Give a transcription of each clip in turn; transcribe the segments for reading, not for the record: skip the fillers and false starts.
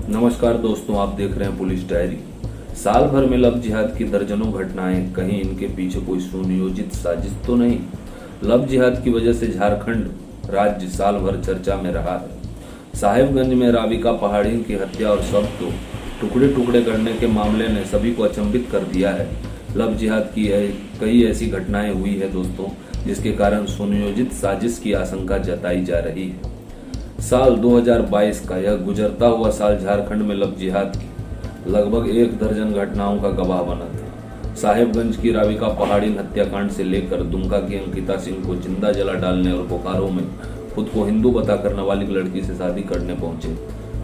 नमस्कार दोस्तों, आप देख रहे हैं पुलिस डायरी। साल भर में लव जिहाद की दर्जनों घटनाएं, कहीं इनके पीछे कोई सुनियोजित साजिश तो नहीं। लव जिहाद की वजह से झारखंड राज्य साल भर चर्चा में रहा है। साहेबगंज में राविका पहाड़ी की हत्या और शव को टुकड़े टुकड़े करने के मामले ने सभी को अचंभित कर दिया है। लव जिहाद की कई ऐसी घटनाएं हुई है दोस्तों, जिसके कारण सुनियोजित साजिश की आशंका जताई जा रही है। साल 2022 का यह गुजरता हुआ साल झारखंड में लव जिहाद की लगभग 1 दर्जन घटनाओं का गवाह बना था। साहेबगंज की राविका पहाड़ी हत्याकांड से लेकर दुमका की अंकिता सिंह को जिंदा जला डालने और बोकारो में खुद को हिंदू बताकर नाबालिग लड़की से शादी करने पहुंचे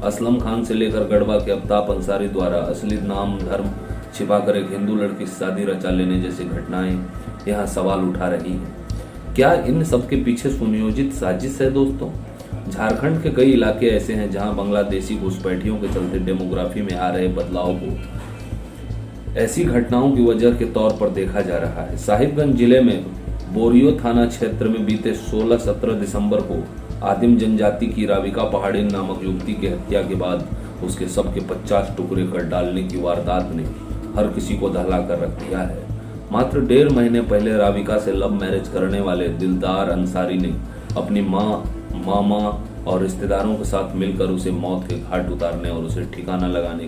असलम खान से लेकर गढ़वा के अफ्ताब अंसारी द्वारा असली नाम धर्म छिपाकर एक हिंदू लड़की से शादी रचा लेने जैसी घटनाएं यहाँ सवाल उठा रही हैं। क्या इन सबके पीछे सुनियोजित साजिश है दोस्तों? झारखंड के कई इलाके ऐसे हैं जहां बांग्लादेशी घुसपैठियों के चलते डेमोग्राफी में आ रहे बदलाव को ऐसी घटनाओं की वजह के तौर पर देखा जा रहा है। साहिबगंज जिले में बोरियो थाना क्षेत्र में बीते 16-17 दिसंबर को आदिम जनजाति की राविका पहाड़ी नामक युवती की हत्या के बाद उसके शव के 50 टुकड़े कर डालने की वारदात ने हर किसी को दहला कर रख दिया है। मात्र 1.5 महीने पहले राविका से लव मैरिज करने वाले दिलदार अंसारी ने अपनी मामा और रिश्तेदारों के साथ मिलकर उसे मौत के घाट उतारने और उसे ठिकाना लगाने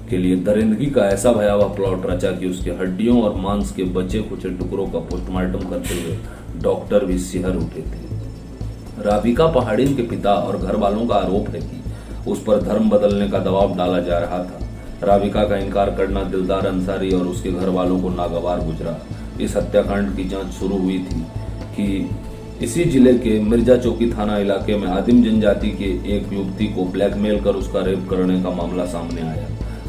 के लिए दरिंदगी का ऐसा भयावह प्लॉट रचा कि उसके हड्डियों और मांस के बचे कुचे टुकड़ों का पोस्टमार्टम करते हुए डॉक्टर भी सिहर उठे थे। राविका पहाड़ी के पिता और घर वालों का आरोप है कि उस पर धर्म बदलने का दबाव डाला जा रहा था। राविका का इनकार करना दिलदार अंसारी और उसके घर वालों को नागवार गुजरा। इस हत्याकांड की जांच शुरू हुई थी कि इसी जिले के मिर्जा चौकी थाना इलाके में आदिम जनजाति के एक युवती को ब्लैकमेल कर उसका रेप करने का मामला सामने आया।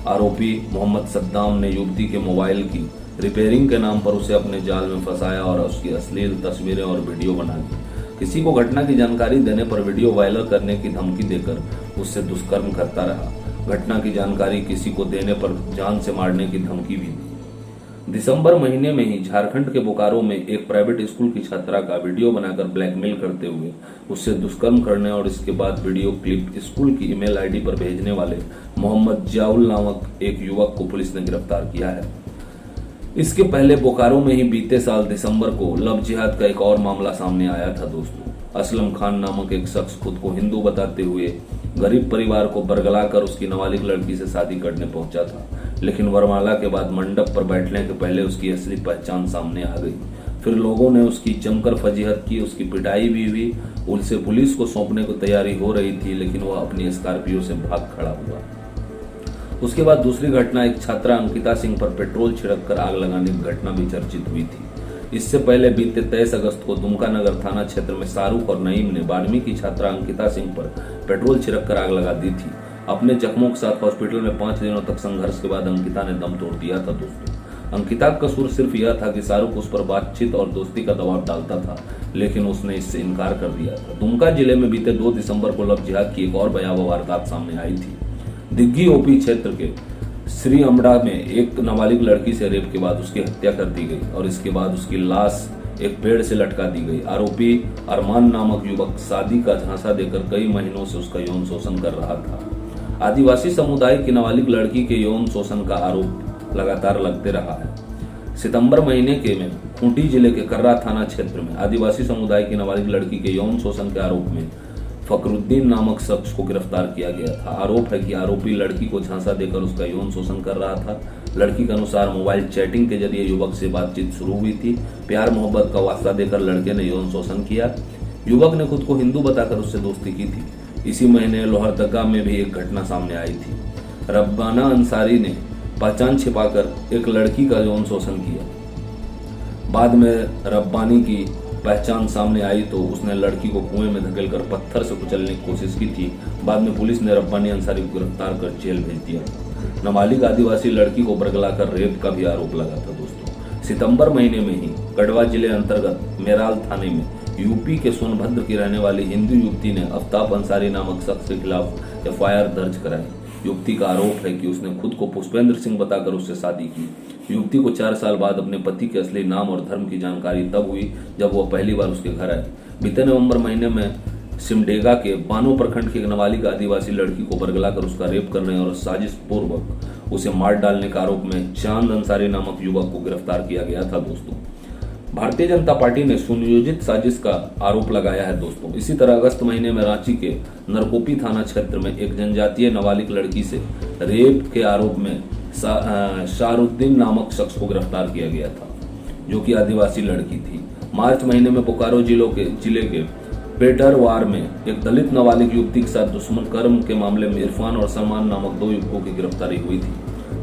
आरोपी मोहम्मद सद्दाम ने युवती के मोबाइल की रिपेयरिंग के नाम पर उसे अपने जाल में फंसाया और उसकी अश्लील तस्वीरें और वीडियो बना दी। किसी को घटना की जानकारी देने पर वीडियो वायरल करने की धमकी देकर उससे दुष्कर्म करता रहा। घटना की जानकारी किसी को देने पर जान से मारने की धमकी भी दी। दिसंबर महीने में ही झारखंड के बोकारो में एक प्राइवेट स्कूल की छात्रा का वीडियो बनाकर ब्लैकमेल करते हुए उससे दुष्कर्म करने और इसके बाद वीडियो क्लिप स्कूल की ईमेल आईडी पर भेजने वाले मोहम्मद जियाउल नामक एक युवक को पुलिस ने गिरफ्तार किया है। इसके पहले बोकारो में ही बीते साल दिसंबर को लव जिहाद का एक और मामला सामने आया था दोस्तों। असलम खान नामक एक शख्स खुद को हिंदू बताते हुए गरीब परिवार को बरगलाकर उसकी नाबालिग लड़की से शादी करने पहुंचा था, लेकिन वरमाला के बाद मंडप पर बैठने के पहले उसकी असली पहचान सामने आ गई। फिर लोगों ने उसकी जमकर फजीहत की, उसकी पिटाई भी हुई। उसे पुलिस को सौंपने को तैयारी हो रही थी, लेकिन वह अपनी स्कॉर्पियो से भाग खड़ा हुआ। उसके बाद दूसरी घटना एक छात्रा अंकिता सिंह पर पेट्रोल छिड़क कर आग लगाने की घटना भी चर्चित हुई थी। इससे पहले बीते 23 अगस्त को दुमका नगर थाना क्षेत्र में शाहरुख और नईम ने 12वीं की छात्रा अंकिता सिंह पर पेट्रोल छिड़क कर आग लगा दी थी। अपने जख्मों के साथ हॉस्पिटल में 5 दिनों तक संघर्ष के बाद अंकिता ने दम तोड़ दिया था दोस्तों। अंकिता का कसूर सिर्फ यह था कि शाहरुख उस पर बातचीत और दोस्ती का दबाव डालता था, लेकिन उसने इससे इनकार कर दिया था। दुमका जिले में बीते 2 दिसंबर को लव जिहाद की एक और भयावह वारदात सामने आई थी। दिग्गी ओपी क्षेत्र के श्री अमड़ा में एक नाबालिग लड़की से रेप के बाद उसकी हत्या कर दी गई और इसके बाद उसकी लाश एक पेड़ से लटका दी गई। आरोपी अरमान नामक युवक शादी का झांसा देकर कई महीनों से उसका यौन शोषण कर रहा था। आदिवासी समुदाय की नाबालिग लड़की के यौन शोषण का आरोप लगातार लगते रहा है। सितंबर महीने के में खूंटी जिले के कर्रा थाना क्षेत्र में आदिवासी समुदाय की नाबालिग लड़की के यौन शोषण के आरोप में फकरुद्दीन नामक शख्स को गिरफ्तार किया गया था। आरोप है कि आरोपी लड़की को झांसा देकर उसका यौन शोषण कर रहा था। लड़की के अनुसार मोबाइल चैटिंग के जरिए युवक से बातचीत शुरू हुई थी। प्यार मोहब्बत का वास्ता देकर लड़के ने यौन शोषण किया। युवक ने खुद को हिंदू बताकर उससे दोस्ती की थी। इसी महीने लोहरदगा में भी एक घटना सामने आई थी। रब्बाना अंसारी ने पहचान छिपाकर एक लड़की का यौन शोषण किया। बाद में रब्बानी की पहचान सामने आई तो उसने लड़की को कुएं में धकेलकर पत्थर से कुचलने की कोशिश की थी। बाद में पुलिस ने रब्बानी अंसारी को गिरफ्तार कर जेल भेज दिया। नाबालिग आदिवासी लड़की को बरगलाकर रेप का भी आरोप लगा था दोस्तों। सितंबर महीने में ही गढ़वा जिले अंतर्गत मेराल थाने में यूपी के सोनभद्र की रहने वाली हिंदू युवती ने अफ्ताब अंसारी नामक शख्स के खिलाफ एफआईआर दर्ज कराई। युवती का आरोप है कि उसने खुद को पुष्पेंद्र सिंह बताकर उससे शादी की। युवती को 4 साल बाद अपने पति के असली नाम और धर्म की जानकारी तब हुई जब वह पहली बार उसके घर आए। बीते नवंबर महीने में सिमडेगा के बानो प्रखंड की एक नाबालिग आदिवासी लड़की को बरगलाकर उसका रेप करने और साजिश पूर्वक उसे मार डालने के आरोप में चांद अंसारी नामक युवक को गिरफ्तार किया गया था। दोस्तों, भारतीय जनता पार्टी ने सुनियोजित साजिश का आरोप लगाया है। दोस्तों, इसी तरह अगस्त महीने में रांची के नरकोपी थाना क्षेत्र में एक जनजातीय नाबालिग लड़की से रेप के आरोप में शाहरुद्दीन नामक शख्स को गिरफ्तार किया गया था, जो कि आदिवासी लड़की थी। मार्च महीने में बोकारो जिले के पेटरवार में एक दलित नाबालिग युवती के साथ दुश्मन कर्म के मामले में इरफान और सलमान नामक 2 युवकों की गिरफ्तारी हुई थी।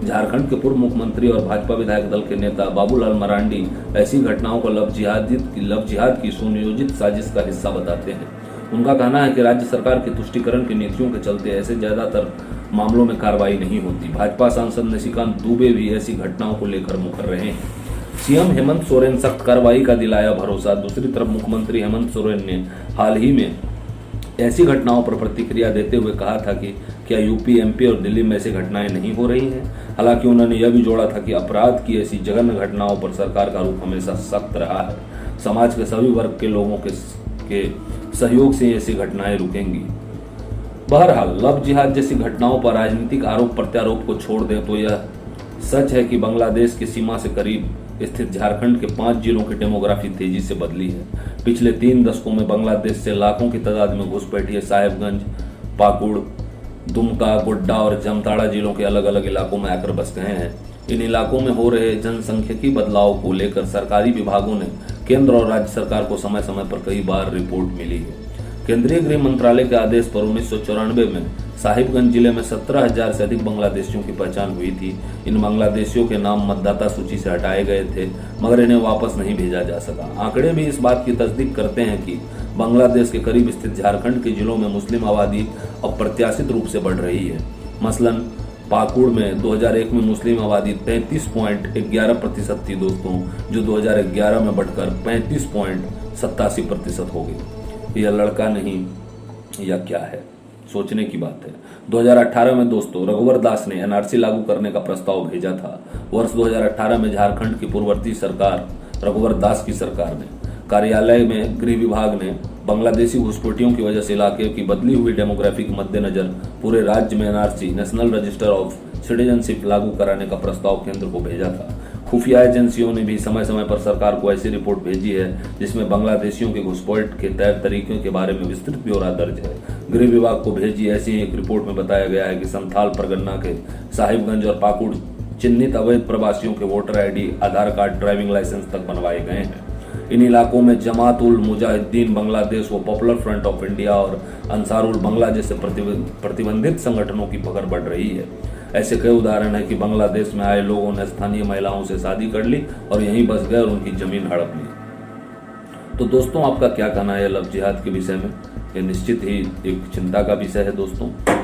झारखंड के पूर्व मुख्यमंत्री और भाजपा विधायक दल के नेता बाबूलाल मरांडी ऐसी घटनाओं को लव जिहाद की सुनियोजित साजिश का हिस्सा बताते हैं। उनका कहना है कि राज्य सरकार की तुष्टिकरण की नीतियों के चलते ऐसे ज्यादातर मामलों में कार्रवाई नहीं होती। भाजपा सांसद निशिकांत दुबे भी ऐसी घटनाओं को लेकर मुकर रहे हैं। सीएम हेमंत सोरेन सख्त कार्रवाई का दिलाया भरोसा। दूसरी तरफ मुख्यमंत्री हेमंत सोरेन ने हाल ही में ऐसी घटनाओं पर प्रतिक्रिया देते हुए कहा था कि क्या यूपी, एमपी और दिल्ली में ऐसी घटनाएं नहीं हो रही हैं। हालांकि उन्होंने यह भी जोड़ा था कि अपराध की ऐसी जघन्य घटनाओं पर सरकार का रुख हमेशा सख्त रहा है। समाज के सभी वर्ग के लोगों के सहयोग से ऐसी घटनाएं रुकेंगी। बहरहाल, लव जिहाद जैसी घटनाओं पर राजनीतिक आरोप प्रत्यारोप को छोड़ दें तो यह सच है कि बांग्लादेश की सीमा से करीब स्थित झारखंड के 5 जिलों की डेमोग्राफी तेजी से बदली है। पिछले 3 दशकों में बांग्लादेश से लाखों की तादाद में घुसपैठिए साहेबगंज, पाकुड़, दुमका, गोड्डा और जामताड़ा जिलों के अलग अलग इलाकों में आकर बस गए हैं। इन इलाकों में हो रहे जनसंख्यिकी बदलाव को लेकर सरकारी विभागों ने केंद्र और राज्य सरकार को समय समय पर कई बार रिपोर्ट मिली है। केंद्रीय गृह मंत्रालय के आदेश पर 1994 में साहिबगंज जिले में 17,000 से अधिक बांग्लादेशियों की पहचान हुई थी। इन बांग्लादेशियों के नाम मतदाता सूची से हटाए गए थे, मगर इन्हें वापस नहीं भेजा जा सका। आंकड़े भी इस बात की तस्दीक करते हैं कि बांग्लादेश के करीब स्थित झारखंड के जिलों में मुस्लिम आबादी अप्रत्याशित रूप से बढ़ रही है। मसलन पाकुड़ में 2001 में मुस्लिम आबादी 33.11% थी दोस्तों, जो 2011 में बढ़कर 35.87% हो गई। यह लड़का नहीं या क्या है, सोचने की बात है। 2018 में दोस्तों रघुवर दास ने एनआरसी लागू करने का प्रस्ताव भेजा था। वर्ष 2018 में झारखंड की पूर्ववर्ती सरकार रघुवर दास की सरकार ने कार्यालय में गृह विभाग ने बांग्लादेशी घुसपैठियों की वजह से इलाके की बदली हुई डेमोग्राफी के मद्देनजर पूरे राज्य में NRC national register of citizenship लागू कराने का प्रस्ताव केंद्र को भेजा था। खुफिया एजेंसियों ने भी समय समय पर सरकार को ऐसी रिपोर्ट भेजी है जिसमें बांग्लादेशियों के घुसपैठ के तय तरीकों के बारे में विस्तृत ब्यौरा दर्ज है। गृह विभाग को भेजी ऐसी ही एक रिपोर्ट में बताया गया है कि संथाल परगना के साहिबगंज और पाकुड़ चिन्हित अवैध प्रवासियों के वोटर आईडी, आधार कार्ड, ड्राइविंग लाइसेंस तक बनवाए गए हैं। इन इलाकों में जमात उल मुजाहिदीन बांग्लादेश व पॉपुलर फ्रंट ऑफ इंडिया और अंसारुल बांग्लादेश से प्रतिबंधित संगठनों की पकड़ बढ़ रही है। ऐसे कई उदाहरण है कि बांग्लादेश में आए लोगों ने स्थानीय महिलाओं से शादी कर ली और यहीं बस गए और उनकी जमीन हड़प ली। तो दोस्तों, आपका क्या कहना है लव जिहाद के विषय में? यह निश्चित ही एक चिंता का विषय है दोस्तों।